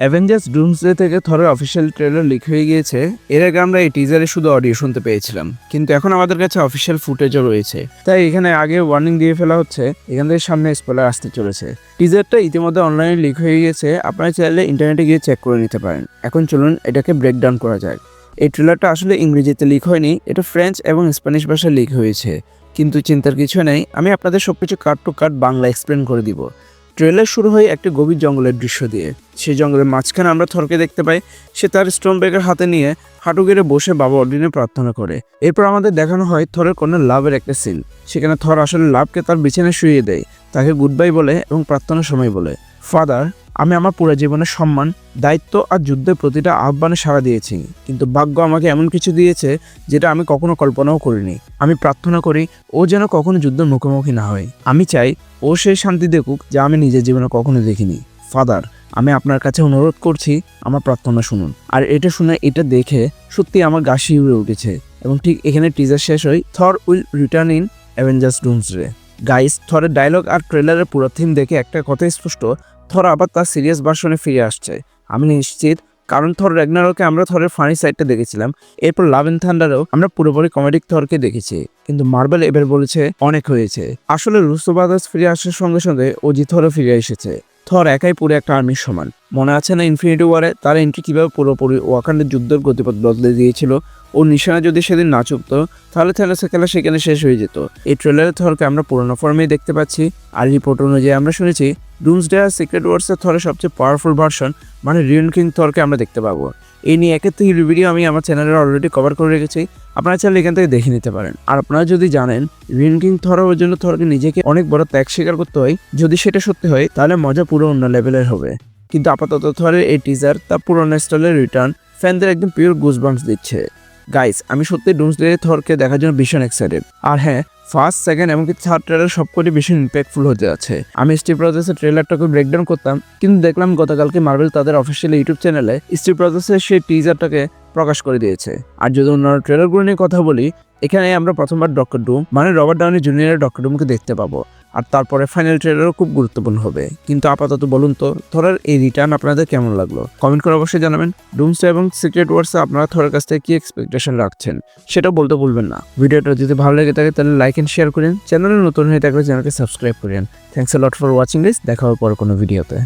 Avengers Doomsday থেকে থরের official trailer leak হয়ে গিয়েছে। এর আগে আমরা এই টিজারে শুধু অডিও শুনতে পেয়েছিলাম, কিন্তু এখন আমাদের কাছে অফিসিয়াল ফুটেজও রয়েছে। তাই এখানে আগে ওয়ার্নিং দিয়ে ফেলা হচ্ছে, এখান থেকে সামনে স্পয়লার আসতে চলেছে। টিজারটা ইতিমধ্যে অনলাইনে লিক হয়ে গিয়েছে, আপনারা চাইলে ইন্টারনেটে গিয়ে চেক করে নিতে পারেন। এখন চলুন এটাকে ব্রেকডাউন করা যায়। এই ট্রেলারটা আসলে ইংরেজিতে লিক হয়নি, এটা ফ্রেঞ্চ এবং স্প্যানিশ ভাষায় লিক হয়েছে। কিন্তু চিন্তার কিছু নেই, আমি আপনাদের সবকিছু কাট টু কাট বাংলা এক্সপ্লেন করে দিব। ট্রেলার শুরু হয় একটি গভীর জঙ্গলের দৃশ্য দিয়ে। সেই জঙ্গলের মাঝখানে আমরা থরকে দেখতে পাই, সে তার স্টোন ব্রেকার হাতে নিয়ে হাঁটু গেড়ে বসে বাবা অডিনে প্রার্থনা করে। এরপর আমাদের দেখানো হয় থরের কোনো লাভের একটা সিন। সেখানে থর আসলে লাভকে তার বিছানায় শুইয়ে দেয়, তাকে গুড বাই বলে এবং প্রার্থনার সময় বলে, ফাদার, আমি আমার পুরো জীবনের সম্মান, দায়িত্ব আর যুদ্ধের প্রতিটা আহ্বানে সাড়া দিয়েছি, কিন্তু ভাগ্য আমাকে এমন কিছু দিয়েছে যেটা আমি কখনো কল্পনাও করিনি। আমি প্রার্থনা করি ও যেন কখনো যুদ্ধের মুখোমুখি না হয়। আমি চাই ও সেই শান্তি দেখুক যা আমি নিজের জীবনে কখনো দেখিনি। ফাদার, আমি আপনার কাছে অনুরোধ করছি, আমার প্রার্থনা শুনুন। আর এটা শুনে, এটা দেখে সত্যি আমার গা শিউরে উঠেছে। এবং ঠিক এখানে টিজার শেষ হয়, Thor will return in Avengers Doomsday. Guys, থরের ডায়লগ আর ট্রেলারের পুরো থিম দেখে একটা কথাই স্পষ্ট, থর আবার তার সিরিয়াস ভার্সনে ফিরে আসছে। আমি নিশ্চিত, কারণ থর র্যাগনারকে আমরা থরের ফানি সাইডটা দেখেছিলাম, এরপর লাভ এন্ড থান্ডারেও আমরা পুরোপুরি কমেডিক থরকে দেখেছি। কিন্তু মার্বেল এবার বলেছে অনেক হয়েছে। আসলে রুসো ব্রাদার্স ফিরে আসার সঙ্গে সঙ্গে অজি থরও ফিরে এসেছে। থর একাই পুরো একটা আর্মির সমান। মনে আছে না ইনফিনিটি ওয়ারে তার এন্ট্রি কিভাবে পুরোপুরি ওয়াকান্ডার যুদ্ধের গতিপথ বদলে দিয়েছিল? ওর নিশানা যদি সেদিন না চুকতো, তাহলে থ্যানোসের খেলা সেখানে শেষ হয়ে যেত। এই ট্রেলারে থরকে আমরা পুরোনো ফর্মেই দেখতে পাচ্ছি। আর রিপোর্ট অনুযায়ী আমরা শুনেছি ডুমসডে আর সিক্রেট ওয়ার্সের থরের সবচেয়ে পাওয়ারফুল ভার্সন মানে রিয়ন কিং থরকে আমরা দেখতে পাবো। এই নিয়ে একের থেকে ভিডিও আমি আমার চ্যানেলে অলরেডি কভার করে রেখেছি, আপনারা চাইলে এখান থেকে দেখে নিতে পারেন। আর আপনারা যদি জানেন রিয়ন কিং থর হওয়ার জন্য থরকে নিজেকে অনেক বড় ত্যাগ স্বীকার করতে হয়, যদি সেটা সত্যি হয় তাহলে মজা পুরো অন্য লেভেলের হবে। কিন্তু আপাতত থরের এই টিজার তার পুরোনো স্টাইলের রিটার্ন ফ্যানদের একদম পিওর গুজবাম্পস দিচ্ছে। গাইস, আমি সত্যি ডুমসডে থরকে দেখার জন্য ভীষণ এক্সাইটেড। আর হ্যাঁ, ফার্স্ট, সেকেন্ড এমনকি থার্ড ট্রেলার সবকটি ভীষণ ইম্প্যাক্টফুল হতে আছে। আমি স্টিভ রজার্সের ট্রেলারটাকে ব্রেকডাউন করতাম, কিন্তু দেখলাম গতকালকে মার্বেল তাদের অফিসিয়াল ইউটিউব চ্যানেলে স্টিভ রজার্সের সেই টিজারটাকে প্রকাশ করে দিয়েছে। আর যদি অন্যান্য ট্রেলারগুলো নিয়ে কথা বলি, এখানে আমরা প্রথমবার ডক্টর ডুম মানে রবার্ট ডাউনি জুনিয়রের ডক্টর ডুমকে দেখতে পাবো। আর তারপরে ফাইনাল ট্রেলারও খুব গুরুত্বপূর্ণ হবে। কিন্তু আপাতত বলুন তো, থরের এই রিটার্ন আপনাদের কেমন লাগলো? কমেন্ট করে অবশ্যই জানাবেন। ডুমসডে এবং সিক্রেট ওয়ার্সে আপনারা থরের কাছ থেকে কি এক্সপেকটেশন রাখছেন সেটাও বলতে ভুলবেন না। ভিডিওটা যদি ভালো লেগে থাকে তাহলে লাইক এন্ড শেয়ার করেন। চ্যানেলে নতুন হয়ে থাকলে চ্যানেলকে সাবস্ক্রাইব করেন। Thanks a lot for watching this. দেখা হবে পরে কোনো ভিডিওতে।